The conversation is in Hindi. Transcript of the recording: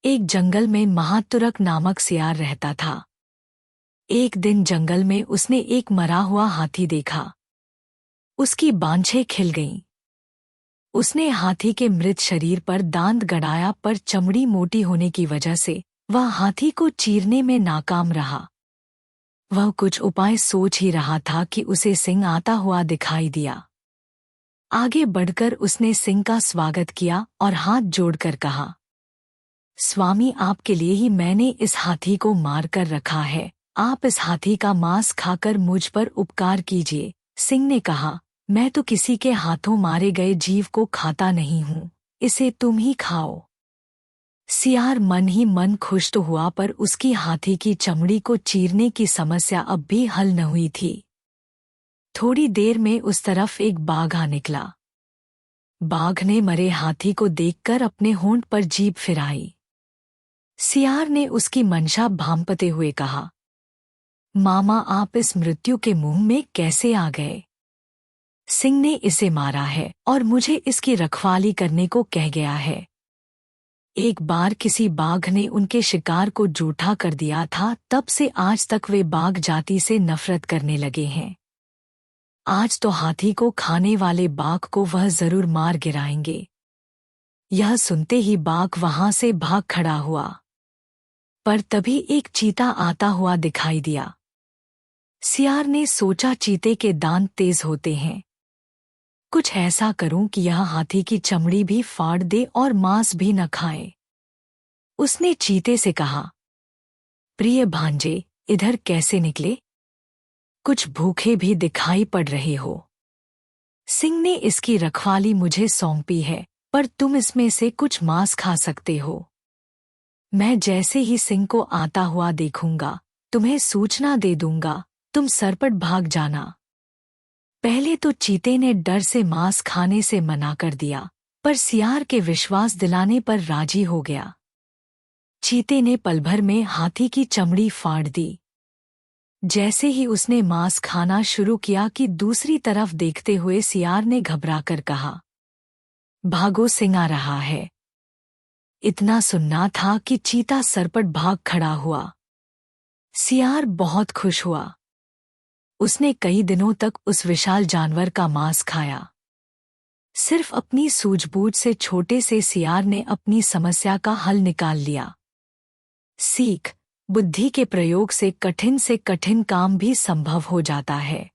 एक जंगल में महातुरक नामक सियार रहता था। एक दिन जंगल में उसने एक मरा हुआ हाथी देखा। उसकी बांछें खिल गईं। उसने हाथी के मृत शरीर पर दांत गड़ाया, पर चमड़ी मोटी होने की वजह से वह हाथी को चीरने में नाकाम रहा। वह कुछ उपाय सोच ही रहा था कि उसे सिंह आता हुआ दिखाई दिया। आगे बढ़कर उसने सिंह का स्वागत किया और हाथ जोड़कर कहा, स्वामी, आपके लिए ही मैंने इस हाथी को मार कर रखा है। आप इस हाथी का मांस खाकर मुझ पर उपकार कीजिए। सिंह ने कहा, मैं तो किसी के हाथों मारे गए जीव को खाता नहीं हूँ, इसे तुम ही खाओ। सियार मन ही मन खुश तो हुआ, पर उसकी हाथी की चमड़ी को चीरने की समस्या अब भी हल न हुई थी। थोड़ी देर में उस तरफ एक बाघ आ निकला। बाघ ने मरे हाथी को देखकर अपने होंठ पर जीभ फिराई। सियार ने उसकी मंशा भांपते हुए कहा, मामा, आप इस मृत्यु के मुंह में कैसे आ गए? सिंह ने इसे मारा है और मुझे इसकी रखवाली करने को कह गया है। एक बार किसी बाघ ने उनके शिकार को जूठा कर दिया था, तब से आज तक वे बाघ जाति से नफरत करने लगे हैं। आज तो हाथी को खाने वाले बाघ को वह जरूर मार गिराएंगे। यह सुनते ही बाघ वहां से भाग खड़ा हुआ, पर तभी एक चीता आता हुआ दिखाई दिया। सियार ने सोचा, चीते के दांत तेज होते हैं, कुछ ऐसा करूं कि यह हाथी की चमड़ी भी फाड़ दे और मांस भी न खाए। उसने चीते से कहा, प्रिय भांजे, इधर कैसे निकले? कुछ भूखे भी दिखाई पड़ रहे हो। सिंह ने इसकी रखवाली मुझे सौंपी है, पर तुम इसमें से कुछ मांस खा सकते हो। मैं जैसे ही सिंह को आता हुआ देखूंगा, तुम्हें सूचना दे दूंगा, तुम सरपट भाग जाना। पहले तो चीते ने डर से मांस खाने से मना कर दिया, पर सियार के विश्वास दिलाने पर राजी हो गया। चीते ने पल भर में हाथी की चमड़ी फाड़ दी। जैसे ही उसने मांस खाना शुरू किया कि दूसरी तरफ देखते हुए सियार ने घबराकर कहा, भागो, सिंह आ रहा है। इतना सुनना था कि चीता सरपट भाग खड़ा हुआ। सियार बहुत खुश हुआ। उसने कई दिनों तक उस विशाल जानवर का मांस खाया। सिर्फ अपनी सूझबूझ से छोटे से सियार ने अपनी समस्या का हल निकाल लिया। सीख, बुद्धि के प्रयोग से कठिन काम भी संभव हो जाता है।